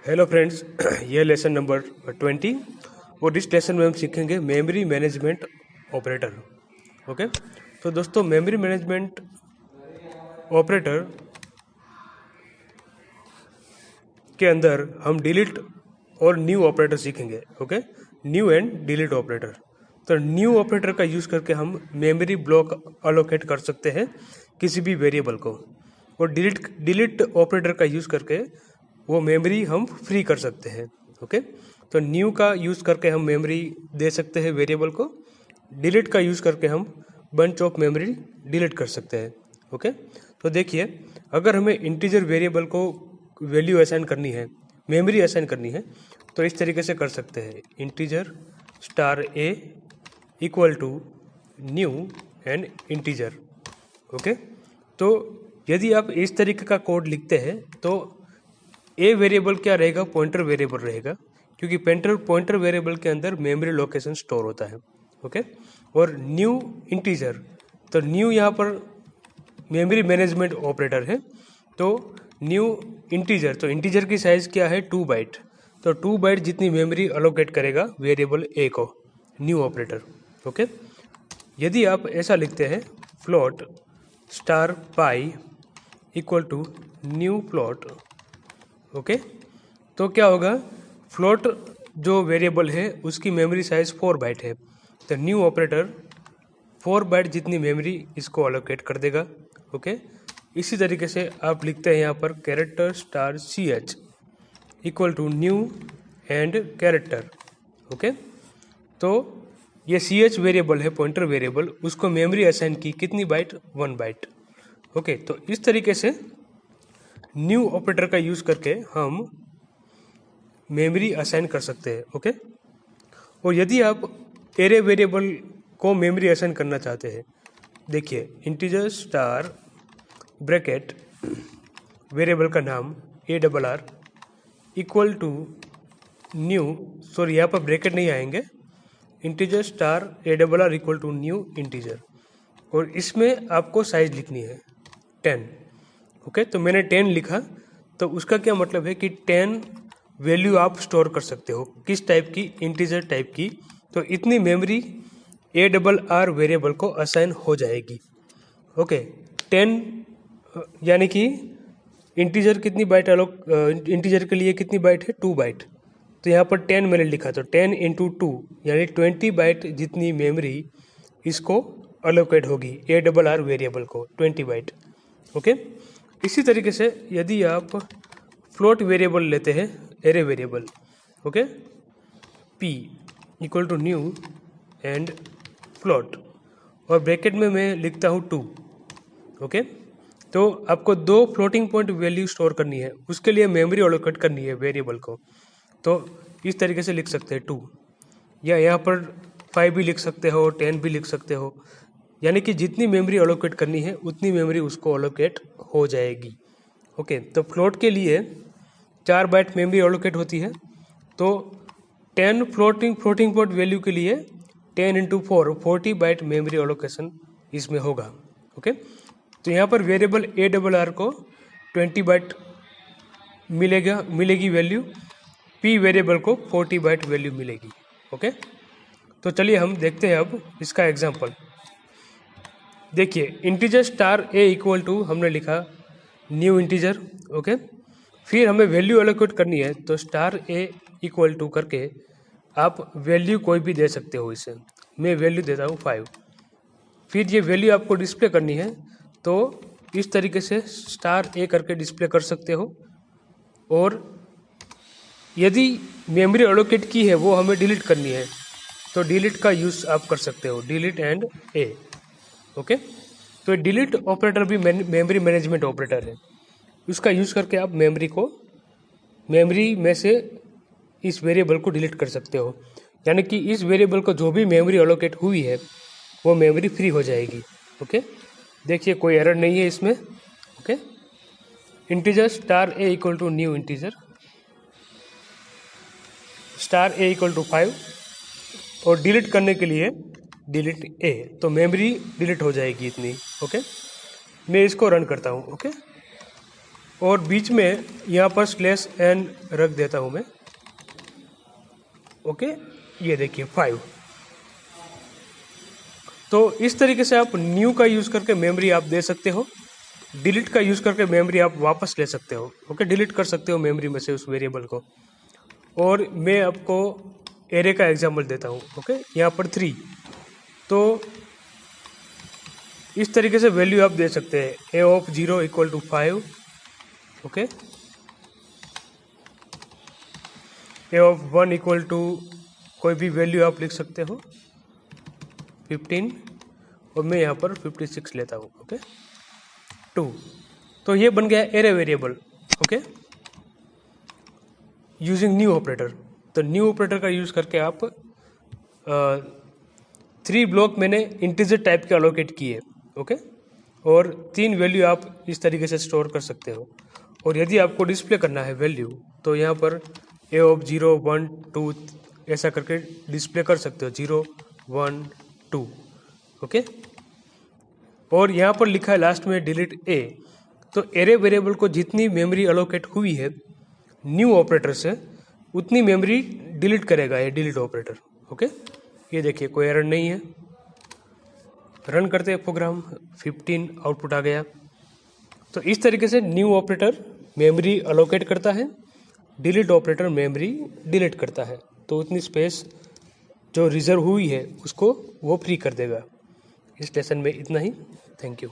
Hello friends, ये lesson number 20 और इस लेसन में हम सीखेंगे मेमोरी मैनेजमेंट ऑपरेटर। ओके, तो दोस्तों मेमोरी मैनेजमेंट ऑपरेटर के अंदर हम डिलीट और न्यू ऑपरेटर सीखेंगे। Okay, new and delete operator. तो न्यू ऑपरेटर का यूज़ करके हम मेमोरी ब्लॉक अलोकेट कर सकते हैं किसी भी वेरिएबल को, और डिलीट ऑपरेटर का यूज़ करके वो मेमोरी हम फ्री कर सकते हैं। ओके, तो न्यू का यूज़ करके हम मेमोरी दे सकते हैं वेरिएबल को, डिलीट का यूज़ करके हम बंच ऑफ मेमोरी डिलीट कर सकते हैं। ओके, तो देखिए, अगर हमें इंटीजर वेरिएबल को वैल्यू असाइन करनी है, मेमोरी असाइन करनी है, तो इस तरीके से कर सकते हैं। Integer star a equal to new and integer. Okay, तो यदि आप इस तरीके का कोड लिखते हैं तो ए वेरिएबल क्या रहेगा, पॉइंटर वेरिएबल रहेगा, क्योंकि पॉइंटर वेरिएबल के अंदर मेमोरी लोकेशन स्टोर होता है। ओके, और न्यू इंटीजर, तो न्यू यहाँ पर मेमोरी मैनेजमेंट ऑपरेटर है। तो न्यू इंटीजर, तो इंटीजर की साइज़ क्या है, 2 बाइट। तो 2 बाइट जितनी मेमोरी अलोकेट करेगा वेरिएबल ए को, न्यू ऑपरेटर। ओके, यदि आप ऐसा लिखते हैं float star pi equal to new float, okay, तो क्या होगा, फ्लोट जो वेरिएबल है उसकी मेमोरी साइज 4 बाइट है, तो न्यू ऑपरेटर 4 बाइट जितनी मेमोरी इसको अलोकेट कर देगा। ओके, इसी तरीके से आप लिखते हैं यहाँ पर character star C H equal to new and character. Okay, तो ये सी एच वेरिएबल है, पॉइंटर वेरिएबल, उसको मेमोरी असाइन की कितनी बाइट, 1 बाइट। ओके, तो इस तरीके से न्यू ऑपरेटर का यूज़ करके हम मेमोरी असाइन कर सकते हैं। ओके, और यदि आप एरे वेरिएबल को मेमोरी असाइन करना चाहते हैं, देखिए इंटीजर स्टार ब्रैकेट वेरिएबल का नाम ARR equal to new, sorry यहाँ पर ब्रैकेट नहीं आएंगे, integer star ARR equal to new integer, और इसमें आपको साइज लिखनी है 10। ओके, तो मैंने 10 लिखा, तो उसका क्या मतलब है कि 10 वैल्यू आप स्टोर कर सकते हो, किस टाइप की, इंटीजर टाइप की। तो इतनी मेमोरी ARR वेरिएबल को असाइन हो जाएगी। ओके, 10 यानी कि इंटीजर कितनी बाइट इंटीजर के लिए कितनी बाइट है, 2 बाइट। तो यहाँ पर 10 मैंने लिखा, तो 10 इंटू 2 यानी 20 बाइट जितनी मेमोरी इसको अलोकेट होगी ARR वेरिएबल को, 20 बाइट। ओके, इसी तरीके से यदि आप फ्लोट वेरिएबल लेते हैं, array variable, okay, p equal to new and float, और ब्रैकेट में मैं लिखता हूँ 2। ओके, तो आपको 2 फ्लोटिंग पॉइंट वैल्यू स्टोर करनी है, उसके लिए मेमोरी अलोकेट करनी है वेरिएबल को। तो इस तरीके से लिख सकते हैं 2, या यहाँ पर 5 भी लिख सकते हो, 10 भी लिख सकते हो, यानी कि जितनी मेमोरी अलोकेट करनी है उतनी मेमोरी उसको अलोकेट हो जाएगी। ओके, तो फ्लोट के लिए 4 बाइट मेमोरी अलोकेट होती है, तो 10 फ्लोटिंग पॉइंट वैल्यू के लिए 10 इंटू 4 40 बाइट मेमोरी अलोकेशन इसमें होगा। ओके, तो यहाँ पर वेरिएबल ARR को 20 बाइट मिलेगी वैल्यू, p वेरिएबल को 40 बाइट वैल्यू मिलेगी। ओके, तो चलिए हम देखते हैं अब इसका एग्जांपल। देखिए integer star a equal to हमने लिखा न्यू इंटीजर। ओके, फिर हमें वैल्यू एलोकेट करनी है, तो स्टार a इक्वल टू करके आप वैल्यू कोई भी दे सकते हो। इसे मैं वैल्यू देता हूँ 5। फिर ये वैल्यू आपको डिस्प्ले करनी है, तो इस तरीके से स्टार a करके डिस्प्ले कर सकते हो, और यदि मेमोरी एलोकेट की है वो हमें डिलीट करनी है, तो डिलीट का यूज़ आप कर सकते हो, डिलीट एंड a। ओके, तो डिलीट ऑपरेटर भी मेमोरी मैनेजमेंट ऑपरेटर है, उसका यूज़ करके आप मेमोरी में से इस वेरिएबल को डिलीट कर सकते हो, यानी कि इस वेरिएबल को जो भी मेमोरी अलोकेट हुई है वो मेमोरी फ्री हो जाएगी। ओके, देखिए कोई एरर नहीं है इसमें। Okay, integer star a equal to new integer star a equal to 5, और डिलीट करने के लिए डिलीट a, तो मेमोरी डिलीट हो जाएगी इतनी। ओके, मैं इसको रन करता हूँ। ओके, और बीच में यहाँ पर /n रख देता हूँ मैं। ओके, ये देखिए 5। तो इस तरीके से आप न्यू का यूज़ करके मेमोरी आप दे सकते हो, डिलीट का यूज़ करके मेमोरी आप वापस ले सकते हो। ओके, डिलीट कर सकते हो मेमोरी में से उस वेरिएबल को। और मैं आपको एरे का एग्जांपल देता हूँ। ओके, यहाँ पर 3, तो इस तरीके से वैल्यू आप दे सकते हैं। a of 0 equal to 5। Okay, a of 1 equal to कोई भी वैल्यू आप लिख सकते हो, 15, और मैं यहाँ पर 56 लेता हूँ। ओके, 2। तो ये बन गया array variable. Okay, using new operator. तो न्यू ऑपरेटर का यूज़ करके आप 3 ब्लॉक मैंने इंटीजर टाइप के अलोकेट किए। ओके, और 3 वैल्यू आप इस तरीके से स्टोर कर सकते हो। और यदि आपको डिस्प्ले करना है वैल्यू, तो यहाँ पर a of 0, 1, 2 ऐसा करके डिस्प्ले कर सकते हो, 0, 1, 2। ओके, और यहाँ पर लिखा है लास्ट में डिलीट a। तो एरे वेरिएबल को जितनी मेमोरी अलोकेट हुई है न्यू ऑपरेटर से, उतनी मेमोरी डिलीट करेगा ये डिलीट ऑपरेटर। ओके, ये देखिए कोई एरर नहीं है। रन करते हैं प्रोग्राम, 15 आउटपुट आ गया। तो इस तरीके से न्यू ऑपरेटर मेमोरी अलोकेट करता है, डिलीट ऑपरेटर मेमोरी डिलीट करता है। तो उतनी स्पेस जो रिजर्व हुई है उसको वो फ्री कर देगा। इस लेसन में इतना ही। Thank you.